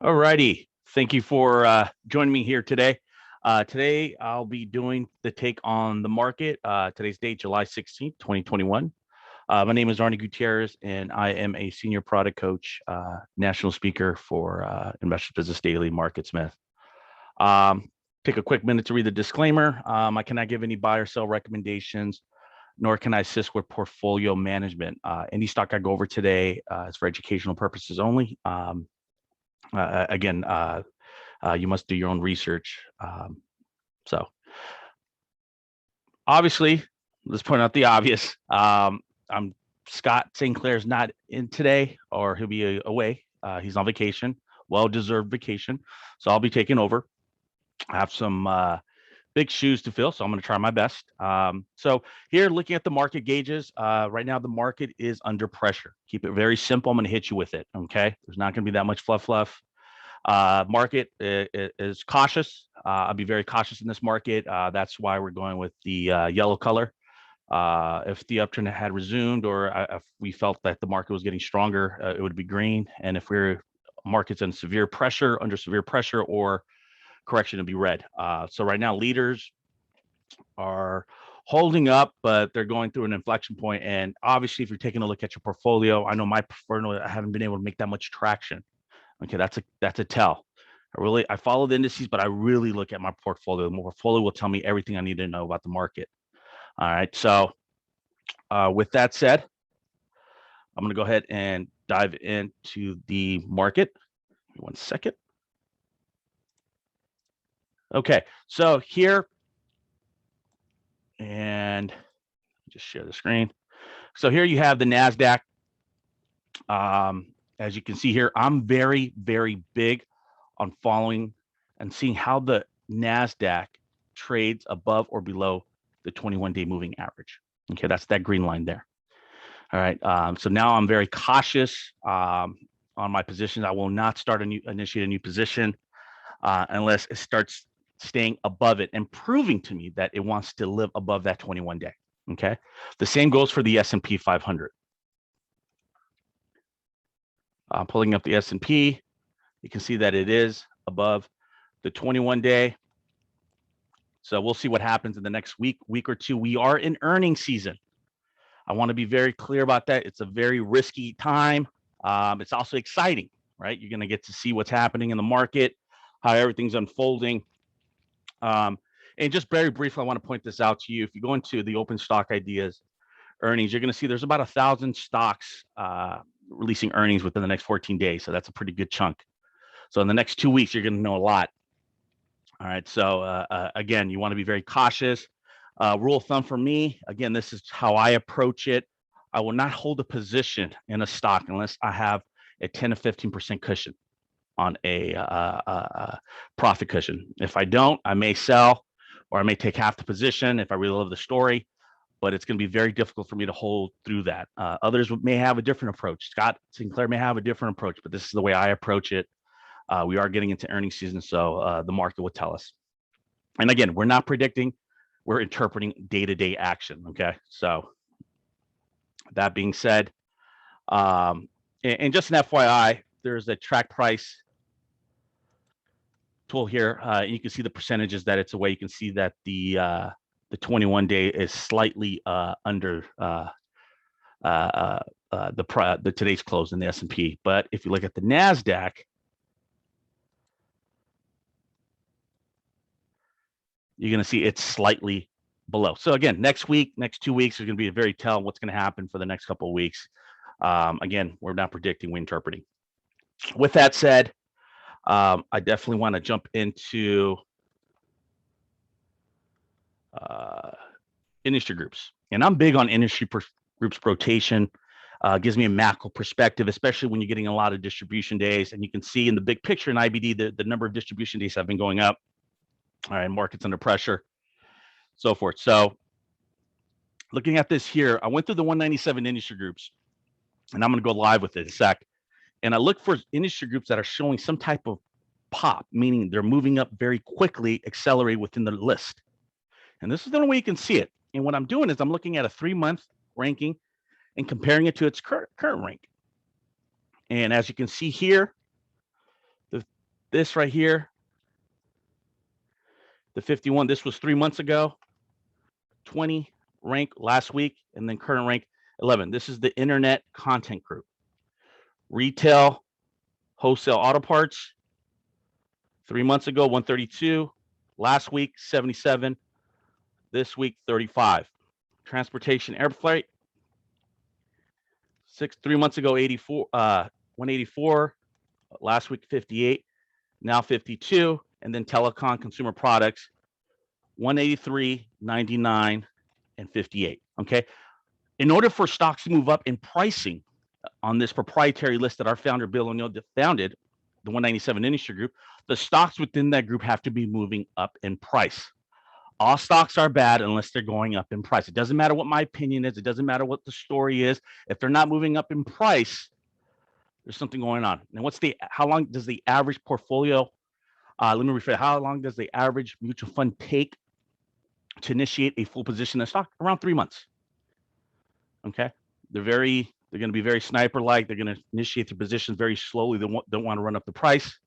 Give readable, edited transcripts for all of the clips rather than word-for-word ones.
All righty. Thank you for joining me here today. Today, I'll be doing the take on the market. Today's date, July 16th, 2021. My name is Arnie Gutierrez, and I am a senior product coach, national speaker for Investors Business Daily MarketSmith. Take a quick minute to read the disclaimer. I cannot give any buy or sell recommendations, nor can I assist with portfolio management. Any stock I go over today is for educational purposes only. Again, you must do your own research. So obviously, let's point out the obvious. I'm Scott St. Clair's not in today, or he'll be away. He's on vacation, well-deserved vacation. So I'll be taking over. I have some big shoes to fill, so I'm going to try my best. So here, looking at the market gauges, right now the market is under pressure. Keep it very simple. I'm going to hit you with it. Okay, there's not going to be that much fluff. Market is cautious. I'll be very cautious in this market. That's why we're going with the yellow color. If the uptrend had resumed, or if we felt that the market was getting stronger, it would be green. And if market's under severe pressure, or correction, it'd be red. So right now, leaders are holding up, but they're going through an inflection point. And obviously, if you're taking a look at your portfolio, I know my portfolio, I haven't been able to make that much traction. Okay, that's a tell. I follow the indices, but I really look at my portfolio. My portfolio will tell me everything I need to know about the market. All right. So with that said, I'm going to go ahead and dive into the market. 1 second. Okay. So here, and just share the screen. So here you have the NASDAQ. As you can see here, I'm very, very big on following and seeing how the NASDAQ trades above or below the 21-day moving average. Okay, that's that green line there. All right, so now I'm very cautious on my positions. I will not initiate a new position unless it starts staying above it and proving to me that it wants to live above that 21-day. Okay, the same goes for the S&P 500. Pulling up the S&P, you can see that it is above the 21-day. So we'll see what happens in the next week or two. We are in earnings season. I want to be very clear about that. It's a very risky time. It's also exciting, right? You're going to get to see what's happening in the market, how everything's unfolding. And just very briefly, I want to point this out to you. If you go into the Open Stock Ideas earnings, you're going to see there's about 1,000 stocks releasing earnings within the next 14 days. So that's a pretty good chunk. So in the next 2 weeks, you're going to know a lot. All right. So again, you want to be very cautious. Rule of thumb for me, again, this is how I approach it. I will not hold a position in a stock unless I have a 10 to 15% cushion on a profit cushion. If I don't, I may sell, or I may take half the position if I really love the story, but it's going to be very difficult for me to hold through that. Others may have a different approach. Scott St. Clair may have a different approach, but this is the way I approach it. We are getting into earnings season, so the market will tell us. And again, we're not predicting, we're interpreting day-to-day action, okay? So that being said, and just an FYI, there's a track price tool here. You can see the percentages that it's away. You can see that the 21-day is slightly under the today's close in the S&P. But if you look at the NASDAQ, you're going to see it's slightly below. So again, next 2 weeks is going to be a very tell what's going to happen for the next couple of weeks. Again, we're not predicting, we're interpreting. With that said, I definitely want to jump into industry groups. And I'm big on industry groups rotation. Gives me a macro perspective, especially when you're getting a lot of distribution days. And you can see in the big picture in IBD, the number of distribution days have been going up. All right, market's under pressure, so forth. So looking at this here, I went through the 197 industry groups, and I'm going to go live with it in a sec. And I look for industry groups that are showing some type of pop, meaning they're moving up very quickly, accelerate within the list. And this is the only way you can see it. And what I'm doing is I'm looking at a 3-month ranking and comparing it to its current rank. And as you can see here, This right here, the 51, this was 3 months ago, 20 rank last week, and then current rank 11. This is the internet content group. Retail, wholesale auto parts, 3 months ago, 132. Last week, 77. This week, 35. Transportation, air freight, 3 months ago, 84, 184. Last week, 58. Now 52. And then telecom, consumer products, 183, 99, and 58. Okay. In order for stocks to move up in pricing on this proprietary list that our founder, Bill O'Neill, founded, the 197 industry group, the stocks within that group have to be moving up in price. All stocks are bad unless they're going up in price. It doesn't matter what my opinion is. It doesn't matter what the story is. If they're not moving up in price, there's something going on. And how long does the average portfolio, let me rephrase, how long does the average mutual fund take to initiate a full position in a stock? Around 3 months. Okay. They're going to be very sniper-like. They're going to initiate their positions very slowly. They don't want to run up the price.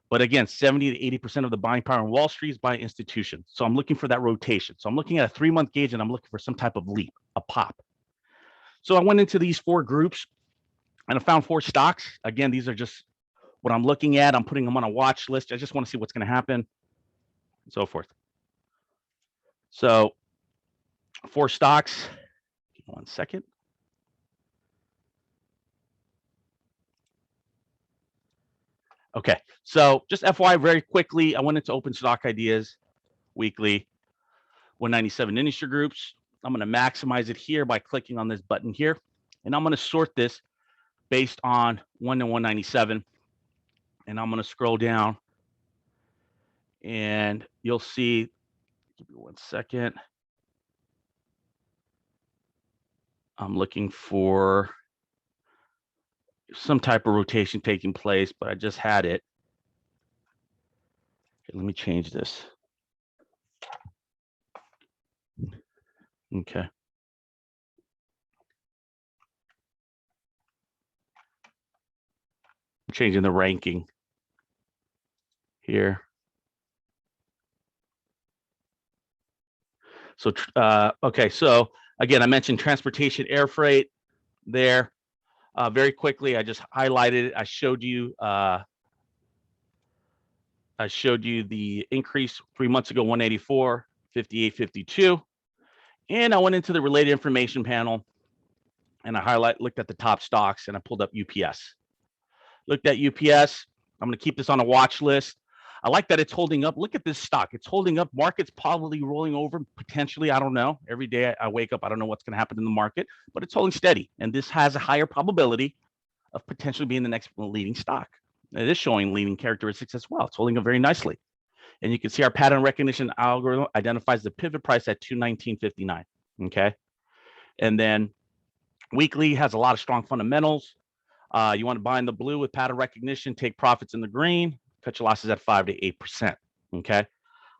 But again, 70 to 80% of the buying power on Wall Street is by institutions. So I'm looking for that rotation. So I'm looking at a 3-month gauge and I'm looking for some type of leap, a pop. So I went into these 4 groups and I found 4 stocks. Again, these are just what I'm looking at. I'm putting them on a watch list. I just want to see what's going to happen and so forth. So 4 stocks. Give me 1 second. Okay, so just FYI, very quickly, I went into Open Stock Ideas weekly, 197 industry groups. I'm going to maximize it here by clicking on this button here, and I'm going to sort this based on 1 to 197, and I'm going to scroll down, and you'll see. Give me 1 second. I'm looking for some type of rotation taking place, but I just had it. Okay, let me change this. Okay. I'm changing the ranking here. So, okay, so again, I mentioned transportation, air freight there. Very quickly, I just highlighted it. I showed you the increase 3 months ago, 184, 58, 52. And I went into the related information panel and I looked at the top stocks and I pulled up UPS. Looked at UPS. I'm going to keep this on a watch list. I like that it's holding up. Look at this stock. It's holding up. Market's probably rolling over potentially. I don't know. Every day I wake up, I don't know what's going to happen in the market, but it's holding steady. And this has a higher probability of potentially being the next leading stock. It is showing leading characteristics as well. It's holding up very nicely. And you can see our pattern recognition algorithm identifies the pivot price at 219.59. Okay. And then weekly has a lot of strong fundamentals. You want to buy in the blue with pattern recognition, take profits in the green, cut your losses at 5 to 8%. Okay.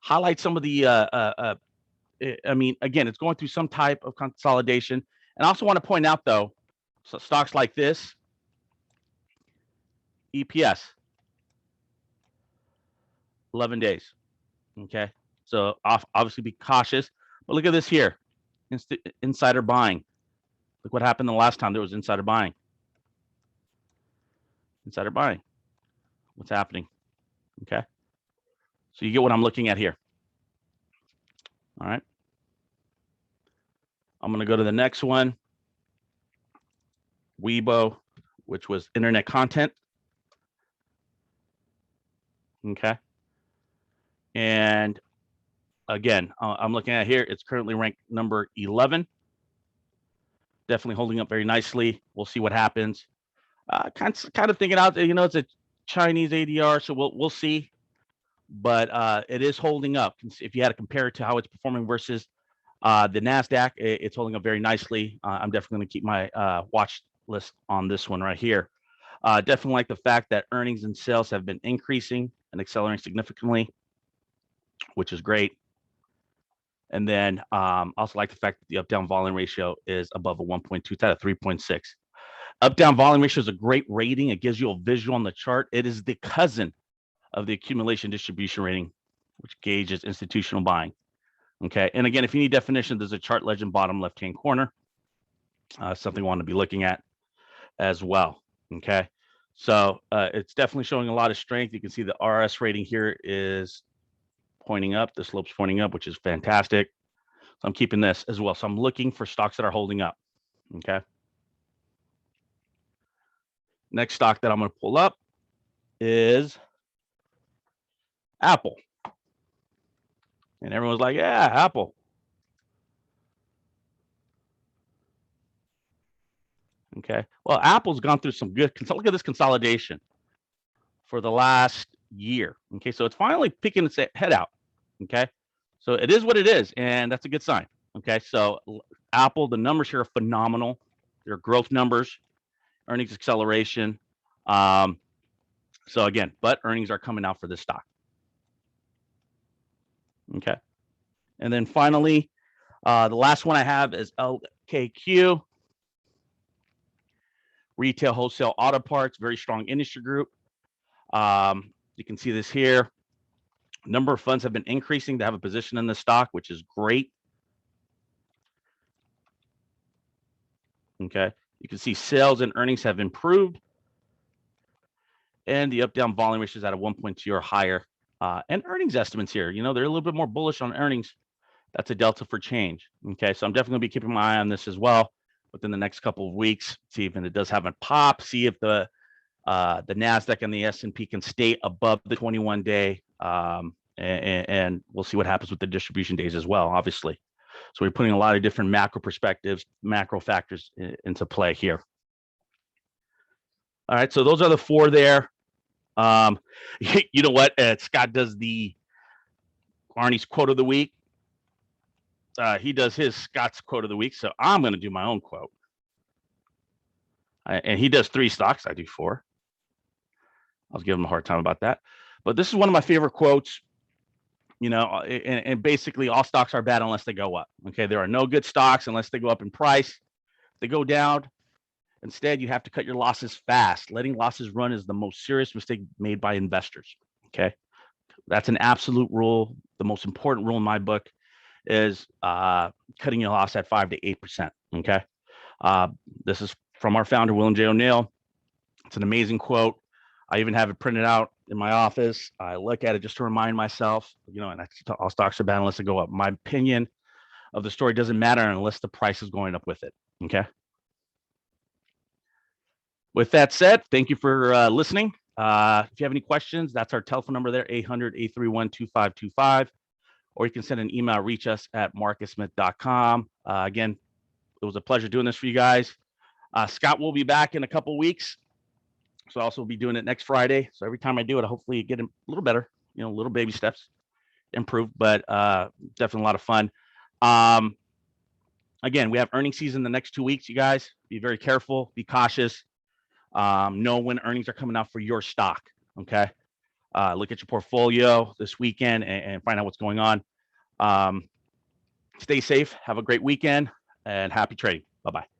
Highlight some of the, I mean, again, it's going through some type of consolidation. And I also want to point out, though, so stocks like this, EPS, 11 days. Okay. So obviously be cautious. But look at this here, insider buying. Look what happened the last time there was insider buying. Insider buying. What's happening? Okay. So you get what I'm looking at here. All right. I'm going to go to the next one. Weibo, which was internet content. Okay. And again, I'm looking at here. It's currently ranked number 11. Definitely holding up very nicely. We'll see what happens. Kind of thinking out there, it's a Chinese ADR, so we'll see. But it is holding up. If you had to compare it to how it's performing versus the NASDAQ, it's holding up very nicely. I'm definitely going to keep my watch list on this one right here. Definitely like the fact that earnings and sales have been increasing and accelerating significantly, which is great. And then also like the fact that the up-down volume ratio is above a 1.2, it's at a 3.6. Up-down volume ratio is a great rating. It gives you a visual on the chart. It is the cousin of the accumulation distribution rating, which gauges institutional buying. Okay. And again, if you need definition, there's a chart legend bottom left-hand corner. Something I want to be looking at as well. Okay. So it's definitely showing a lot of strength. You can see the RS rating here is pointing up. The slope's pointing up, which is fantastic. So I'm keeping this as well. So I'm looking for stocks that are holding up. Okay. Next stock that I'm going to pull up is Apple. And everyone's like, yeah, Apple. Okay. Well, Apple's gone through some good, look at this consolidation for the last year. Okay. So it's finally picking its head out. Okay. So it is what it is. And that's a good sign. Okay. So Apple, the numbers here are phenomenal. They're growth numbers, earnings acceleration. So again, but earnings are coming out for this stock. Okay. And then finally, the last one I have is LKQ. Retail wholesale auto parts, very strong industry group. You can see this here. Number of funds have been increasing to have a position in the stock, which is great. Okay. You can see sales and earnings have improved. And the up-down volume ratio is at a 1.2 or higher. And earnings estimates here, you know, they're a little bit more bullish on earnings. That's a delta for change. Okay. So I'm definitely going to be keeping my eye on this as well within the next couple of weeks. See if it does have a pop. See if the NASDAQ and the S&P can stay above the 21-day. And we'll see what happens with the distribution days as well, obviously. So we're putting a lot of different macro perspectives, macro factors into play here. All right, so those are the four there. You know what? Scott does the Arnie's quote of the week. He does his Scott's quote of the week. So I'm going to do my own quote. And he does 3 stocks. I do 4. I was giving him a hard time about that. But this is one of my favorite quotes. You know, and basically all stocks are bad unless they go up. Okay, there are no good stocks unless they go up in price. They go down. Instead, you have to cut your losses fast. Letting losses run is the most serious mistake made by investors. Okay, that's an absolute rule. The most important rule in my book is cutting your loss at 5 to 8%. Okay, this is from our founder, William J. O'Neill. It's an amazing quote. I even have it printed out in my office. I look at it just to remind myself, you know, and all stocks are bad unless they go up. My opinion of the story doesn't matter unless the price is going up with it. Okay. With that said, thank you for listening. If you have any questions, that's our telephone number there, 800-831-2525. Or you can send an email, reach us at marcussmith.com. Again, it was a pleasure doing this for you guys. Scott will be back in a couple weeks. So I'll also be doing it next Friday. So every time I do it, I hopefully get a little better, you know, little baby steps, improve, but definitely a lot of fun. Again, we have earnings season the next 2 weeks, you guys. Be very careful, be cautious. Know when earnings are coming out for your stock, okay? Look at your portfolio this weekend and find out what's going on. Stay safe, have a great weekend, and happy trading. Bye-bye.